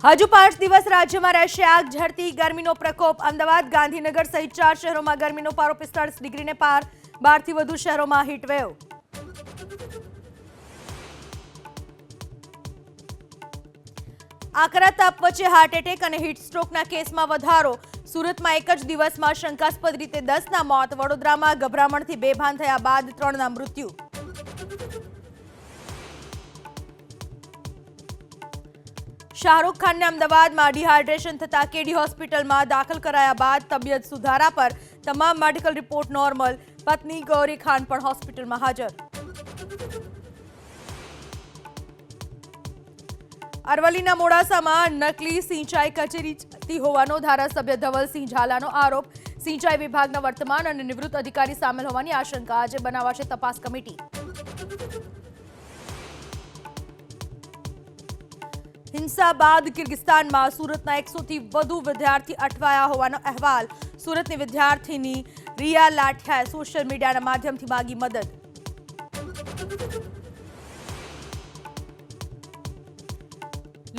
હજુ 5 દિવસ રાજ્યમાં રહેશે આગ ઝરતી ગરમીનો પ્રકોપ। અમદાવાદ, ગાંધીનગર સહિત 4 શહેરોમાં ગરમીનો પારો 45 ડિગ્રીને પાર। 12થી વધુ શહેરોમાં હીટવેવ। આકરા તાપ વચ્ચે હાર્ટ એટેક અને હીટ સ્ટ્રોકના કેસમાં વધારો। સુરતમાં એક જ દિવસમાં શંકાસ્પદ રીતે 10ના મોત। વડોદરામાં ગભરામણથી બેભાન થયા બાદ 3ના મૃત્યુ। શાહરૂખ ખાનને અમદાવાદમાં ડિહાઇડ્રેશન થતા કેડી હોસ્પિટલમાં દાખલ કરાયા બાદ તબિયત સુધારા પર। તમામ મેડિકલ રિપોર્ટ નોર્મલ। પત્ની ગૌરી ખાન પણ હોસ્પિટલમાં હાજર। અરવલ્લીના મોડાસામાં નકલી સિંચાઈ કચેરી ચાલતી હોવાનો ધારાસભ્ય ધવલસિંહ ઝાલાનો આરોપ। સિંચાઈ વિભાગના વર્તમાન અને નિવૃત્ત અધિકારી સામેલ હોવાની આશંકા। આજે બનાવાશે તપાસ કમિટી। हिंसा बाद किर्गिस्ताનમાં સુરતના 100થી વધુ વિદ્યાર્થી અટવાયા હોવાનો અહેવાલ। સુરતની વિદ્યાર્થીની રિયા લાઠિયાએ સોશિયલ મીડિયાના માધ્યમથી માંગી મદદ।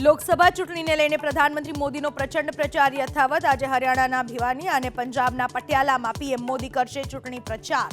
લોકસભા ચૂંટણીને લઈને પ્રધાનમંત્રી મોદીનો પ્રચંડ પ્રચાર યથાવત। આજે હરિયાણાના ભિવાની અને પંજાબના પટિયાલામાં પીએમ મોદી કરશે ચૂંટણી પ્રચાર।